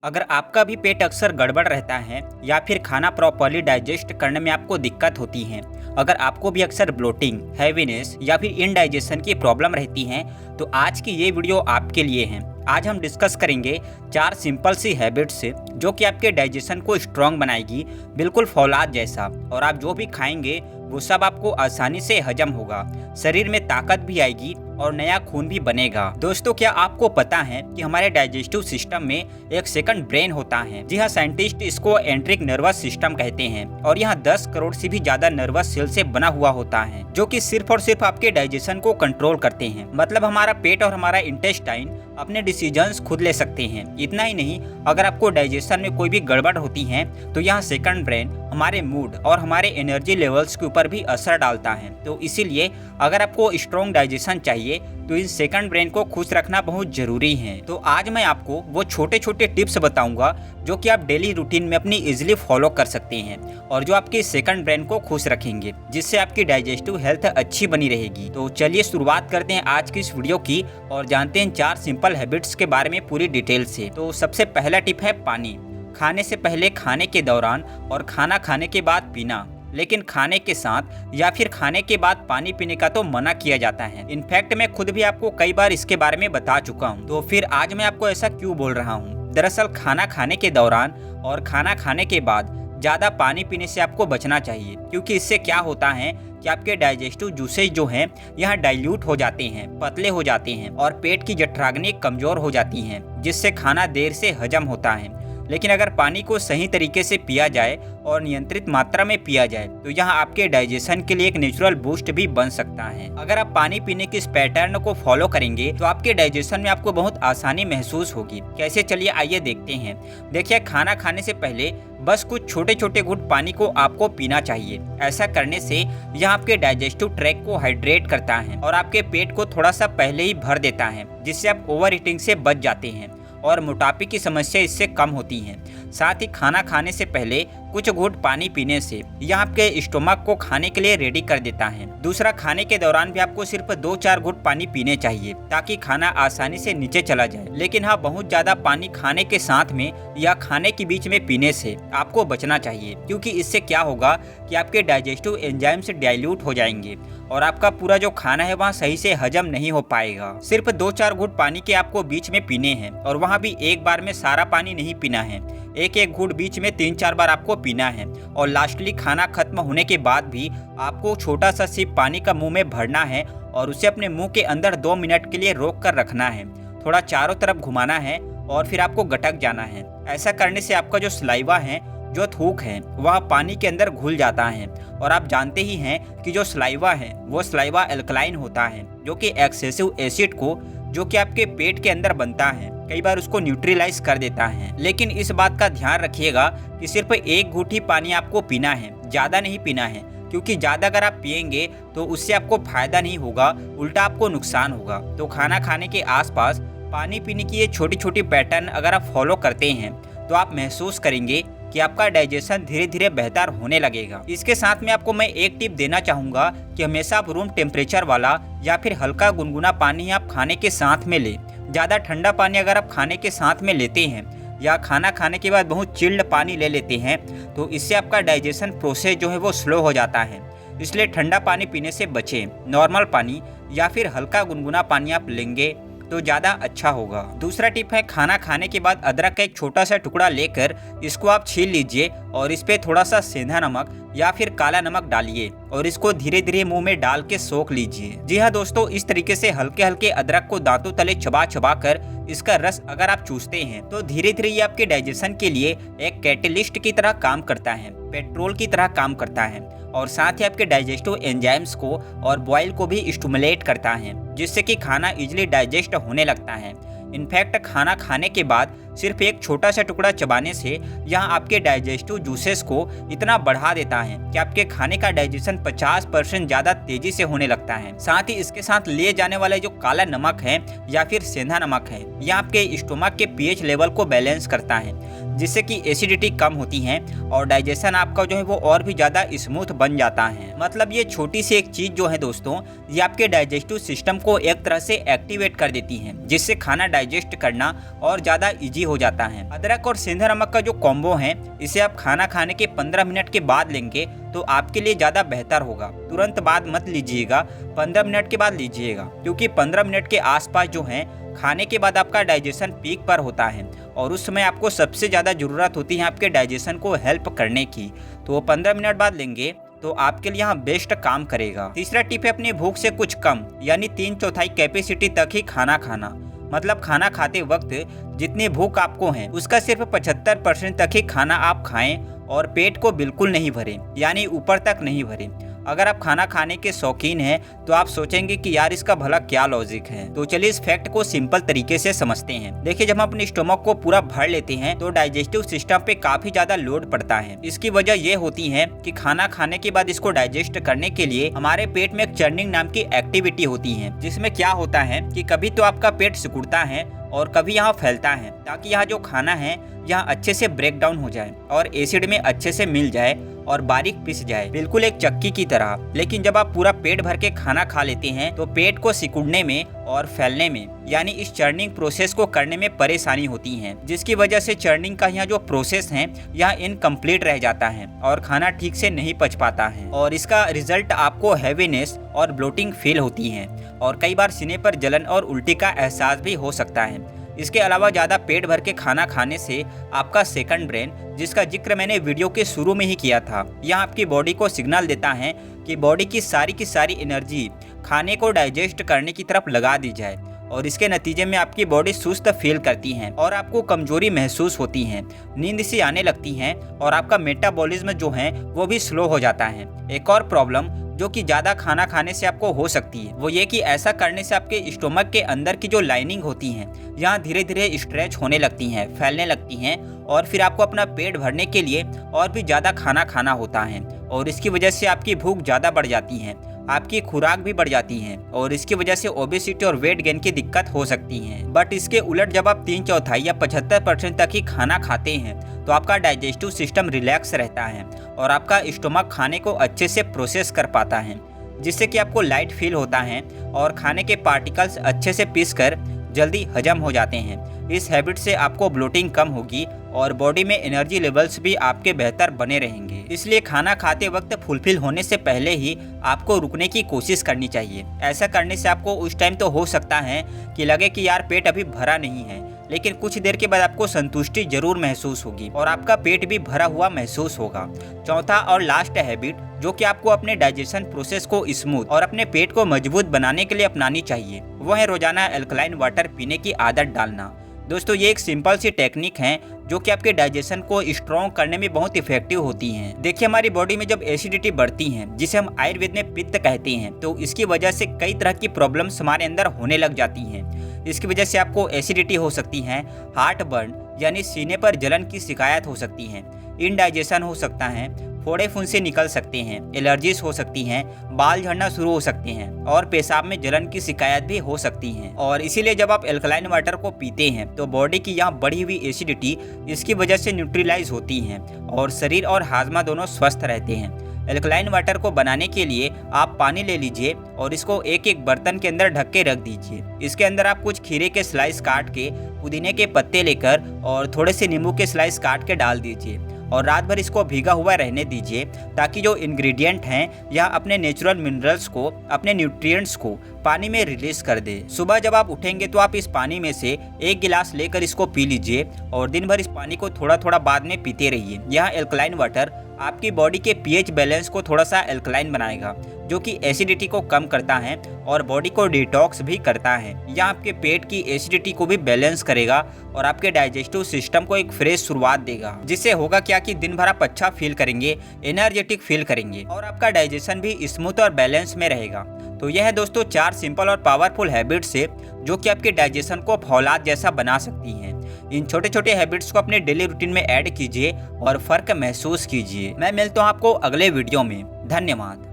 अगर आपका भी पेट अक्सर गड़बड़ रहता है या फिर खाना प्रॉपरली डाइजेस्ट करने में आपको दिक्कत होती है, अगर आपको भी अक्सर ब्लोटिंग, हैवीनेस या फिर इनडाइजेशन की प्रॉब्लम रहती है, तो आज की ये वीडियो आपके लिए है। आज हम डिस्कस करेंगे 4 सिंपल सी हैबिट्स जो कि आपके डाइजेशन को स्ट्रांग बनाएगी, बिल्कुल फौलाद जैसा, और आप जो भी खाएंगे वो सब आपको आसानी से हजम होगा, शरीर में ताकत भी आएगी और नया खून भी बनेगा। दोस्तों, क्या आपको पता है कि हमारे डाइजेस्टिव सिस्टम में एक सेकंड ब्रेन होता है? जी हाँ, साइंटिस्ट इसको एंट्रिक नर्वस सिस्टम कहते हैं, और यहाँ 10 करोड़ से भी ज्यादा नर्वस सेल से बना हुआ होता है, जो कि सिर्फ और सिर्फ आपके डाइजेशन को कंट्रोल करते हैं। मतलब हमारा पेट और हमारा इंटेस्टाइन अपने डिसीजंस खुद ले सकते हैं। इतना ही नहीं, अगर आपको डाइजेशन में कोई भी गड़बड़ होती है तो यहाँ सेकंड ब्रेन हमारे मूड और हमारे एनर्जी लेवल्स के ऊपर भी असर डालता है। तो इसीलिए अगर आपको स्ट्रॉन्ग डाइजेशन चाहिए तो इन सेकंड ब्रेन को खुश रखना बहुत जरूरी है। तो आज मैं आपको वो छोटे छोटे टिप्स बताऊंगा जो कि आप डेली रूटीन में अपनी इजीली फॉलो कर सकते हैं और जो आपके सेकंड ब्रेन को खुश रखेंगे, जिससे आपकी डाइजेस्टिव हेल्थ अच्छी बनी रहेगी। तो चलिए शुरुआत करते हैं आज की इस वीडियो की और जानते हैं 4 सिंपल हैबिट्स के बारे में पूरी डिटेल से। तो सबसे पहला टिप है पानी। खाने से पहले, खाने के दौरान और खाना खाने के बाद पीना, लेकिन खाने के साथ या फिर खाने के बाद पानी पीने का तो मना किया जाता है। इनफैक्ट मैं खुद भी आपको कई बार इसके बारे में बता चुका हूँ, तो फिर आज मैं आपको ऐसा क्यों बोल रहा हूँ। दरअसल खाना खाने के दौरान और खाना खाने के बाद ज़्यादा पानी पीने से आपको बचना चाहिए, क्योंकि इससे क्या होता है कि आपके डाइजेस्टिव जूसेज जो हैं यहाँ डाइल्यूट हो जाते हैं, पतले हो जाते हैं और पेट की जठराग्नि कमज़ोर हो जाती हैं, जिससे खाना देर से हजम होता है। लेकिन अगर पानी को सही तरीके से पिया जाए और नियंत्रित मात्रा में पिया जाए तो यहाँ आपके डाइजेशन के लिए एक नेचुरल बूस्ट भी बन सकता है। अगर आप पानी पीने के इस पैटर्न को फॉलो करेंगे तो आपके डाइजेशन में आपको बहुत आसानी महसूस होगी। कैसे, चलिए आइए देखते हैं। देखिए, खाना खाने से पहले बस कुछ छोटे छोटे घूंट पानी को आपको पीना चाहिए। ऐसा करने से यह आपके डाइजेस्टिव ट्रैक को हाइड्रेट करता है और आपके पेट को थोड़ा सा पहले ही भर देता है, जिससे आप ओवर ईटिंग से बच जाते हैं और मोटापे की समस्या इससे कम होती है। साथ ही खाना खाने से पहले कुछ घूंट पानी पीने से यह आपके स्टोमक को खाने के लिए रेडी कर देता है। दूसरा, खाने के दौरान भी आपको सिर्फ 2-4 घूंट पानी पीने चाहिए ताकि खाना आसानी से नीचे चला जाए। लेकिन हाँ, बहुत ज्यादा पानी खाने के साथ में या खाने के बीच में पीने से आपको बचना चाहिए, क्योंकि इससे क्या होगा कि आपके डाइजेस्टिव एंजाइम्स डाइल्यूट हो जाएंगे और आपका पूरा जो खाना है वहाँ सही से हजम नहीं हो पाएगा। सिर्फ 2-4 घूंट पानी के आपको बीच में पीने हैं, और वहाँ भी एक बार में सारा पानी नहीं पीना है। एक घूंट बीच में 3-4 बार आपको पीना है, और लास्टली खाना खत्म होने के बाद भी आपको छोटा सा सिप पानी का मुंह में भरना है और उसे अपने मुंह के अंदर 2 मिनट के लिए रोक कर रखना है। थोड़ा चारों तरफ घुमाना है और फिर आपको गटक जाना है। ऐसा करने से आपका जो सलाइवा है, जो थूक है, वह पानी के अंदर घुल जाता है। और आप जानते ही हैं कि जो सलाइवा है वो सलाइवा एल्कलाइन होता है, जो कि एक्सेसिव एसिड को जो कि आपके पेट के अंदर बनता है, कई बार उसको न्यूट्रलाइज कर देता है। लेकिन इस बात का ध्यान रखिएगा कि सिर्फ 1 घूंट ही पानी आपको पीना है, ज़्यादा नहीं पीना है, क्योंकि ज़्यादा अगर आप पिएंगे तो उससे आपको फायदा नहीं होगा, उल्टा आपको नुकसान होगा। तो खाना खाने के आसपास पानी पीने की ये छोटी छोटी पैटर्न अगर आप फॉलो करते हैं तो आप महसूस करेंगे कि आपका डाइजेशन धीरे धीरे बेहतर होने लगेगा। इसके साथ में आपको मैं एक टिप देना चाहूँगा कि हमेशा आप रूम टेम्परेचर वाला या फिर हल्का गुनगुना पानी आप खाने के साथ में लें। ज़्यादा ठंडा पानी अगर आप खाने के साथ में लेते हैं या खाना खाने के बाद बहुत चिल्ड पानी ले लेते हैं तो इससे आपका डाइजेशन प्रोसेस जो है वो स्लो हो जाता है। इसलिए ठंडा पानी पीने से बचें। नॉर्मल पानी या फिर हल्का गुनगुना पानी आप लेंगे तो ज़्यादा अच्छा होगा। दूसरा टिप है, खाना खाने के बाद अदरक का एक छोटा सा टुकड़ा लेकर इसको आप छील लीजिए और इस पे थोड़ा सा सेंधा नमक या फिर काला नमक डालिए और इसको धीरे धीरे मुंह में डाल के सोख लीजिए। जी हाँ दोस्तों, इस तरीके से हल्के हल्के अदरक को दांतों तले चबा चबा कर इसका रस अगर आप चूसते हैं तो धीरे धीरे ये आपके डाइजेशन के लिए एक कैटेलिस्ट की तरह काम करता है, पेट्रोल की तरह काम करता है, और साथ ही आपके डाइजेस्टिव एंजाइम्स को और बॉयल को भी स्टिमुलेट करता है, जिससे कि खाना इजीली डाइजेस्ट होने लगता है। इनफैक्ट खाना खाने के बाद सिर्फ एक छोटा सा टुकड़ा चबाने से यह आपके डाइजेस्टिव जूसेस को इतना बढ़ा देता है कि आपके खाने का डाइजेशन 50% ज़्यादा तेजी से होने लगता है। साथ ही इसके साथ लिए जाने वाले जो काला नमक है या फिर सेंधा नमक है, यह आपके स्टोमक के पीएच लेवल को बैलेंस करता है, जिससे कि एसिडिटी कम होती है और डाइजेशन आपका जो है वो और भी ज़्यादा स्मूथ बन जाता है। मतलब ये छोटी सी एक चीज़ जो है दोस्तों, ये आपके डाइजेस्टिव सिस्टम को एक तरह से एक्टिवेट कर देती है, जिससे खाना डाइजेस्ट करना और ज़्यादा ईजी हो जाता है। अदरक और सेंधा नमक का जो कॉम्बो है, इसे आप खाना खाने के 15 मिनट के बाद लेंगे तो आपके लिए ज़्यादा बेहतर होगा। तुरंत बाद मत लीजिएगा, 15 मिनट के बाद लीजिएगा, क्योंकि 15 मिनट के आसपास जो है खाने के बाद आपका डाइजेशन पीक पर होता है और उस समय आपको सबसे ज़्यादा ज़रूरत होती है आपके डाइजेशन को हेल्प करने की। तो 15 मिनट बाद लेंगे तो आपके लिए यहाँ बेस्ट काम करेगा। तीसरा टिप है अपनी भूख से कुछ कम यानी 3/4 कैपेसिटी तक ही खाना खाना। मतलब खाना खाते वक्त जितनी भूख आपको है उसका सिर्फ 75% तक ही खाना आप खाएं और पेट को बिल्कुल नहीं भरें, यानी ऊपर तक नहीं भरें। अगर आप खाना खाने के शौकीन हैं तो आप सोचेंगे कि यार इसका भला क्या लॉजिक है। तो चलिए इस फैक्ट को सिंपल तरीके से समझते हैं। देखिए, जब हम अपने स्टोमक को पूरा भर लेते हैं तो डाइजेस्टिव सिस्टम पे काफी ज्यादा लोड पड़ता है। इसकी वजह ये होती है कि खाना खाने के बाद इसको डाइजेस्ट करने के लिए हमारे पेट में एक चर्निंग नाम की एक्टिविटी होती है, जिसमें क्या होता है कि कभी तो आपका पेट सिकुड़ता है और कभी यहाँ फैलता है, ताकि यहाँ जो खाना है यहाँ अच्छे से ब्रेक डाउन हो जाए और एसिड में अच्छे से मिल जाए और बारीक पिस जाए, बिल्कुल एक चक्की की तरह। लेकिन जब आप पूरा पेट भर के खाना खा लेते हैं तो पेट को सिकुड़ने में और फैलने में, यानी इस चर्निंग प्रोसेस को करने में परेशानी होती है, जिसकी वजह से चर्निंग का यहाँ जो प्रोसेस है यहाँ इनकम्प्लीट रह जाता है और खाना ठीक से नहीं पच पाता है और इसका रिजल्ट आपको हैवीनेस और ब्लोटिंग फील होती है और कई बार सीने पर जलन और उल्टी का एहसास भी हो सकता है। इसके अलावा ज़्यादा पेट भर के खाना खाने से आपका सेकंड ब्रेन, जिसका जिक्र मैंने वीडियो के शुरू में ही किया था, यह आपकी बॉडी को सिग्नल देता है कि बॉडी की सारी एनर्जी खाने को डाइजेस्ट करने की तरफ लगा दी जाए और इसके नतीजे में आपकी बॉडी सुस्त फील करती है और आपको कमजोरी महसूस होती है, नींद सी आने लगती है और आपका मेटाबॉलिज्म जो है वो भी स्लो हो जाता है। एक और प्रॉब्लम जो कि ज़्यादा खाना खाने से आपको हो सकती है वो ये कि ऐसा करने से आपके स्टोमक के अंदर की जो लाइनिंग होती है यहाँ धीरे धीरे स्ट्रेच होने लगती हैं, फैलने लगती हैं और फिर आपको अपना पेट भरने के लिए और भी ज़्यादा खाना खाना होता है और इसकी वजह से आपकी भूख ज़्यादा बढ़ जाती है, आपकी खुराक भी बढ़ जाती है और इसकी वजह से ओबेसिटी और वेट गेन की दिक्कत हो सकती है। बट इसके उलट जब आप 3/4 या 75% तक ही खाना खाते हैं तो आपका डाइजेस्टिव सिस्टम रिलैक्स रहता है और आपका स्टोमक खाने को अच्छे से प्रोसेस कर पाता है, जिससे कि आपको लाइट फील होता है और खाने के पार्टिकल्स अच्छे से पीसकर जल्दी हजम हो जाते हैं। इस हैबिट से आपको ब्लोटिंग कम होगी और बॉडी में एनर्जी लेवल्स भी आपके बेहतर बने रहेंगे। इसलिए खाना खाते वक्त फुलफिल होने से पहले ही आपको रुकने की कोशिश करनी चाहिए। ऐसा करने से आपको उस टाइम तो हो सकता है कि लगे कि यार पेट अभी भरा नहीं है, लेकिन कुछ देर के बाद आपको संतुष्टि जरूर महसूस होगी और आपका पेट भी भरा हुआ महसूस होगा। चौथा और लास्ट हैबिट जो कि आपको अपने डाइजेशन प्रोसेस को स्मूथ और अपने पेट को मजबूत बनाने के लिए अपनानी चाहिए, वो है रोजाना अल्कलाइन वाटर पीने की आदत डालना। दोस्तों, ये एक सिंपल सी टेक्निक है जो कि आपके डाइजेशन को स्ट्रॉन्ग करने में बहुत इफेक्टिव होती है। देखिए, हमारी बॉडी में जब एसिडिटी बढ़ती है, जिसे हम आयुर्वेद में पित्त कहते हैं, तो इसकी वजह से कई तरह की प्रॉब्लम्स हमारे अंदर होने लग जाती हैं। इसकी वजह से आपको एसिडिटी हो सकती है, हार्ट बर्न यानी सीने पर जलन की शिकायत हो सकती है, इनडाइजेशन हो सकता है, फोड़े फुंसे निकल सकते हैं, एलर्जीज हो सकती हैं, बाल झड़ना शुरू हो सकते हैं और पेशाब में जलन की शिकायत भी हो सकती है। और इसीलिए जब आप एल्कलाइन वाटर को पीते हैं तो बॉडी की यहाँ बढ़ी हुई एसिडिटी इसकी वजह से न्यूट्रलाइज होती है और शरीर और हाजमा दोनों स्वस्थ रहते हैं। एल्कलाइन वाटर को बनाने के लिए आप पानी ले लीजिए और इसको एक एक बर्तन के अंदर ढक के रख दीजिए। इसके अंदर आप कुछ खीरे के स्लाइस काट के, पुदीने के पत्ते लेकर और थोड़े से नींबू के स्लाइस काट के डाल दीजिए और रात भर इसको भीगा हुआ रहने दीजिए, ताकि जो इंग्रेडिएंट हैं यह अपने नेचुरल मिनरल्स को, अपने न्यूट्रिएंट्स को पानी में रिलीज कर दे। सुबह जब आप उठेंगे तो आप इस पानी में से 1 गिलास लेकर इसको पी लीजिए और दिन भर इस पानी को थोड़ा थोड़ा बाद में पीते रहिए। यह एल्कलाइन वाटर आपकी बॉडी के पीएच बैलेंस को थोड़ा सा एल्कलाइन बनाएगा, जो कि एसिडिटी को कम करता है और बॉडी को डिटॉक्स भी करता है। यह आपके पेट की एसिडिटी को भी बैलेंस करेगा और आपके डाइजेस्टिव सिस्टम को एक फ्रेश शुरुआत देगा, जिससे होगा क्या कि दिन भर आप अच्छा फील करेंगे, एनर्जेटिक फील करेंगे और आपका डाइजेशन भी स्मूथ और बैलेंस में रहेगा। तो यह है दोस्तों 4 सिंपल और पावरफुल हैबिट्स है जो कि आपके डाइजेशन को फौलाद जैसा बना सकती हैं। इन छोटे छोटे हैबिट्स को अपने डेली रूटीन में ऐड कीजिए और फर्क महसूस कीजिए। मैं मिलता हूँ आपको अगले वीडियो में। धन्यवाद।